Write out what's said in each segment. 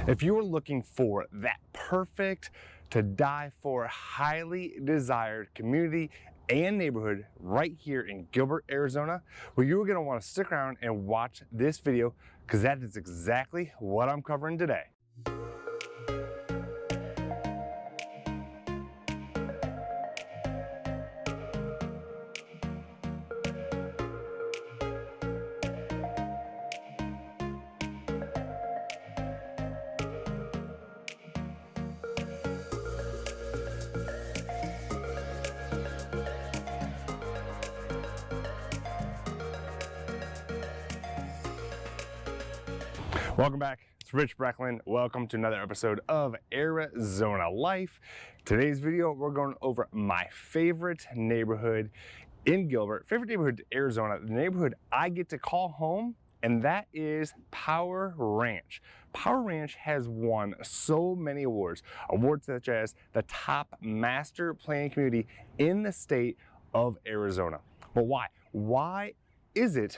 If you are looking for that perfect to die for highly desired community and neighborhood right here in Gilbert, Arizona, well, you're going to want to stick around and watch this video because that is exactly what I'm covering today. Welcome back, it's Rich Brecklin. Welcome to another episode of Arizona Life. Today's video, we're going over my favorite neighborhood in Gilbert, favorite neighborhood in Arizona, the neighborhood I get to call home, and that is Power Ranch. Power Ranch has won so many awards such as the top master plan community in the state of Arizona. But why? Why is it,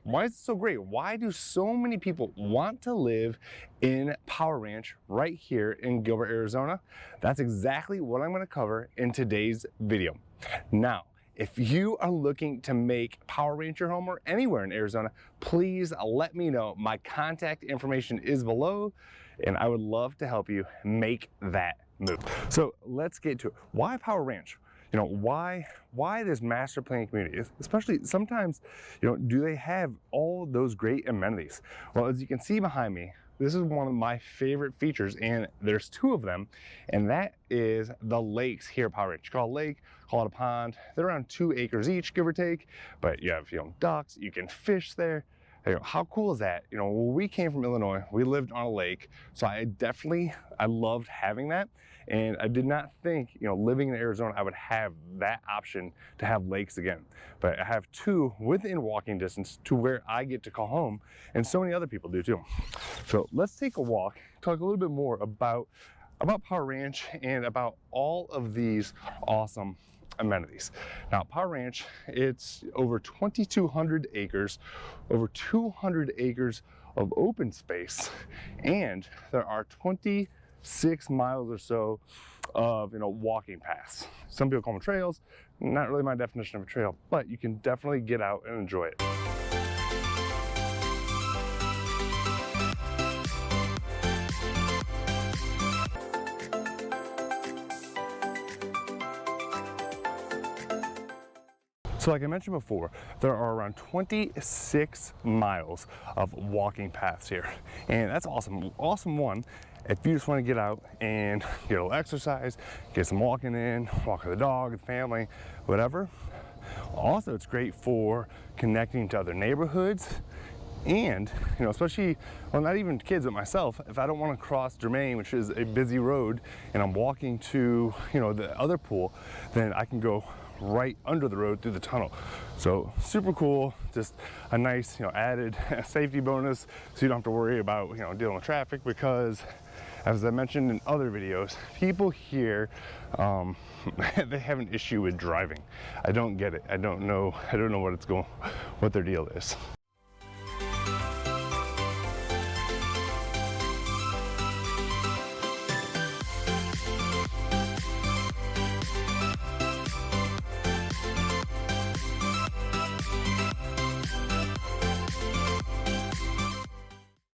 why is it so great? Why do so many people want to live in Power Ranch right here in Gilbert, Arizona? That's exactly what I'm going to cover in today's video. Now, if you are looking to make Power Ranch your home or anywhere in Arizona, please let me know. My contact information is below, and I would love to help you make that move. So let's get to it. Why Power Ranch? Why this master plan community? Especially sometimes, do they have all those great amenities? Well, as you can see behind me, this is one of my favorite features, and there's two of them, and that is the lakes here at Power Ranch. You call it a lake, call it a pond. They're around 2 acres each, give or take, but you have, ducks, you can fish there. How cool is that? When we came from Illinois, we lived on a lake, so I loved having that, and I did not think, living in Arizona, I would have that option to have lakes again. But I have 2 within walking distance to where I get to call home, and so many other people do too. So let's take a walk, talk a little bit more about Power Ranch and about all of these awesome amenities. Now, Power Ranch, it's over 2,200 acres, over 200 acres of open space, and there are 26 miles or so of walking paths. Some people call them trails. Not really my definition of a trail, but you can definitely get out and enjoy it. So like I mentioned before, there are around 26 miles of walking paths here. And that's awesome. Awesome one, if you just want to get out and get a little exercise, get some walking in, walk with the dog, the family, whatever. Also, it's great for connecting to other neighborhoods. And, especially, well, not even kids, but myself, if I don't want to cross Germain, which is a busy road, and I'm walking to, the other pool, then I can go right under the road through the tunnel. So super cool, just a nice, added safety bonus, so you don't have to worry about, dealing with traffic, because as I mentioned in other videos, people here, they have an issue with driving. I don't get it. I don't know what their deal is.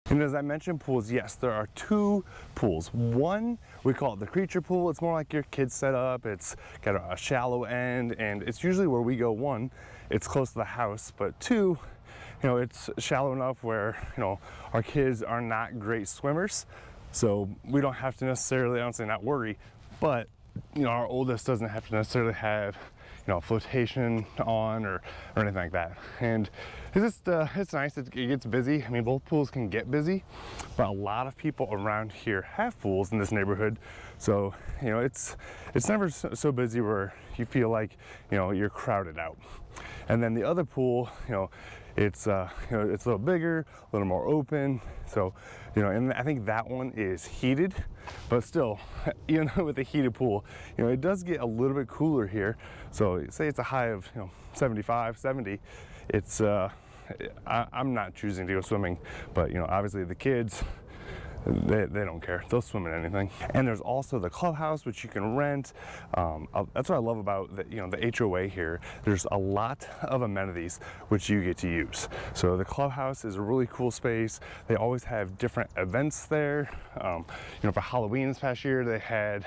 And as I mentioned pools, yes, there are 2 pools. One, we call it the creature pool. It's more like your kids setup. It's got a shallow end, and it's usually where we go. 1, it's close to the house, but 2, it's shallow enough where, our kids are not great swimmers. So we don't have to necessarily, I don't say not worry, but, our oldest doesn't have to necessarily have, flotation on or anything like that. And it's just, it's nice, it gets busy. I mean, both pools can get busy, but a lot of people around here have pools in this neighborhood. So, it's never so busy where you feel like, you're crowded out. And then the other pool, it's it's a little bigger, a little more open. So, and I think that one is heated, but still, even with a heated pool, it does get a little bit cooler here. So say it's a high of 75, 70. It's I'm not choosing to go swimming, but obviously the kids, they don't care. They'll swim in anything. And there's also the clubhouse, which you can rent. That's what I love about the HOA here. There's a lot of amenities which you get to use. So the clubhouse is a really cool space. They always have different events there. For Halloween this past year, they had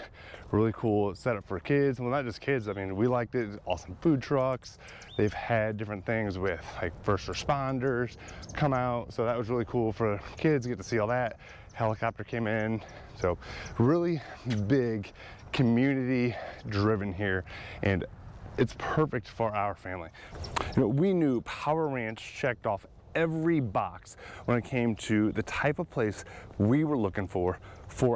really cool setup for kids. Well, not just kids. I mean, we liked it. Awesome food trucks. They've had different things with like first responders come out. So that was really cool for kids. Get to see all that. Helicopter came in. So really big, community driven here, and it's perfect for our family. We knew Power Ranch checked off every box when it came to the type of place we were looking for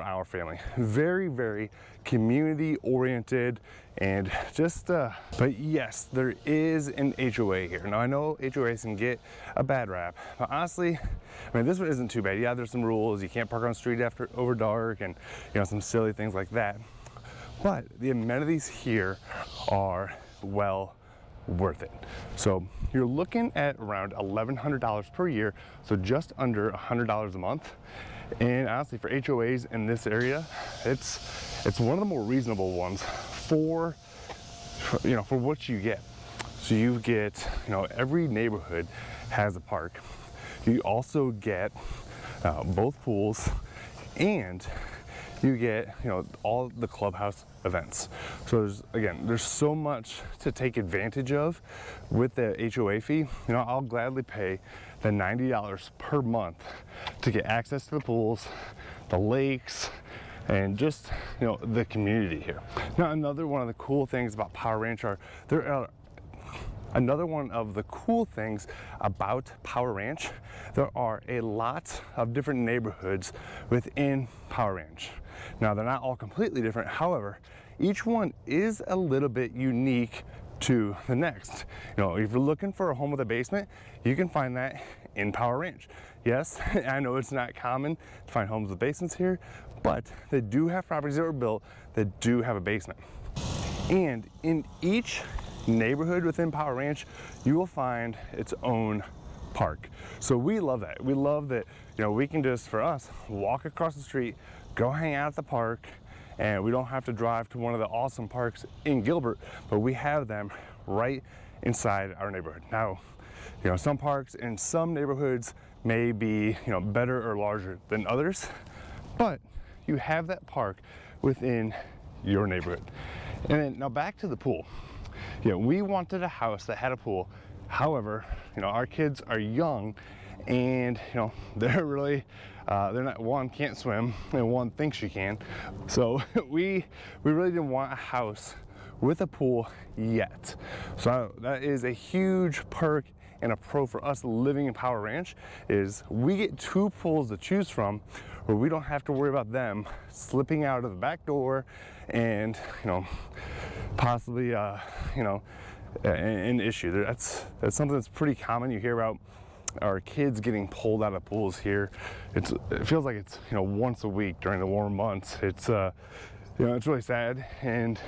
our family. Very, very community oriented, and just but yes, there is an HOA here. Now I know HOAs can get a bad rap, but honestly, I mean, this one isn't too bad. Yeah, there's some rules. You can't park on the street over dark, and some silly things like that, but the amenities here are well worth it. So you're looking at around $1,100 per year, so just under $100 a month. And honestly, for HOAs in this area, it's one of the more reasonable ones for what you get. So you get, every neighborhood has a park. You also get both pools, and you get all the clubhouse events. So there's so much to take advantage of with the HOA fee. I'll gladly pay the $90 per month to get access to the pools, the lakes, and just the community here. Now, another one of the cool things about Power Ranch there are a lot of different neighborhoods within Power Ranch. Now, they're not all completely different. However, each one is a little bit unique to the next. If you're looking for a home with a basement, you can find that in Power Ranch. Yes, I know it's not common to find homes with basements here, but they do have properties that were built that do have a basement. And in each neighborhood within Power Ranch, you will find its own park. So we love that. We love that, we can just, for us, walk across the street, go hang out at the park, and we don't have to drive to one of the awesome parks in Gilbert, but we have them right inside our neighborhood. Now, some parks in some neighborhoods may be, better or larger than others, but you have that park within your neighborhood. And then now back to the pool. We wanted a house that had a pool. However, our kids are young, and they're really one can't swim, and one thinks she can. So we really didn't want a house with a pool yet. So that is a huge perk and a pro for us living in Power Ranch, is we get 2 pools to choose from, where we don't have to worry about them slipping out of the back door and possibly an issue. That's something that's pretty common. You hear about our kids getting pulled out of pools here. It feels like it's once a week during the warm months. It's it's really sad, and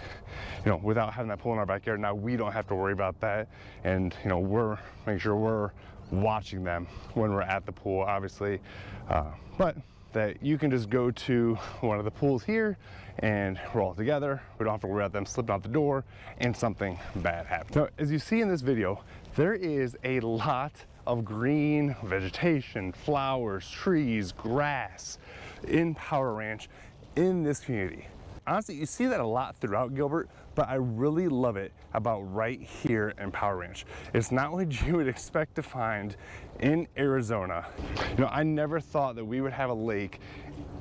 without having that pool in our backyard, now we don't have to worry about that, and we're making sure we're watching them when we're at the pool, obviously, but that you can just go to one of the pools here and we're all together. We don't have to worry about them slipping out the door and something bad happening. So as you see in this video, there is a lot of green vegetation, flowers, trees, grass in Power Ranch in this community. Honestly, you see that a lot throughout Gilbert, but I really love it about right here in Power Ranch. It's not what you would expect to find in Arizona. I never thought that we would have a lake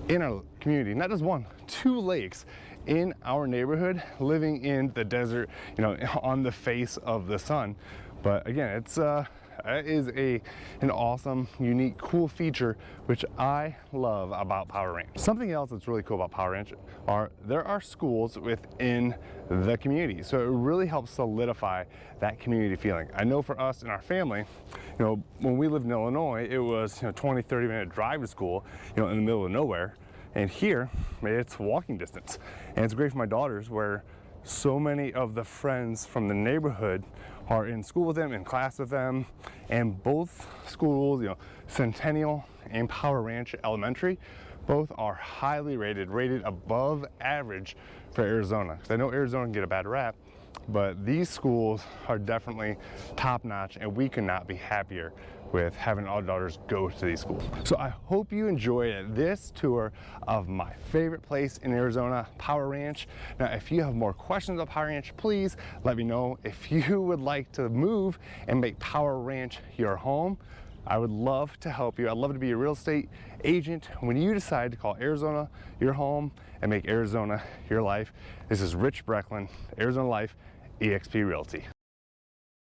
in our community, not just 1, 2 lakes in our neighborhood, living in the desert, on the face of the sun. But again, it is an awesome, unique, cool feature, which I love about Power Ranch. Something else that's really cool about Power Ranch there are schools within the community. So it really helps solidify that community feeling. I know for us and our family, when we lived in Illinois, it was 20, 30-minute drive to school, in the middle of nowhere. And here, it's walking distance. And it's great for my daughters, where so many of the friends from the neighborhood are in school with them, in class with them, and both schools, Centennial and Power Ranch Elementary, Both are highly rated above average for Arizona. Because I know Arizona can get a bad rap, but these schools are definitely top notch, and we could not be happier with having our daughters go to these schools. So I hope you enjoyed this tour of my favorite place in Arizona, Power Ranch. Now, if you have more questions about Power Ranch, please let me know. If you would like to move and make Power Ranch your home, I would love to help you. I'd love to be a real estate agent when you decide to call Arizona your home and make Arizona your life. This is Rich Brecklin, Arizona Life, eXp Realty.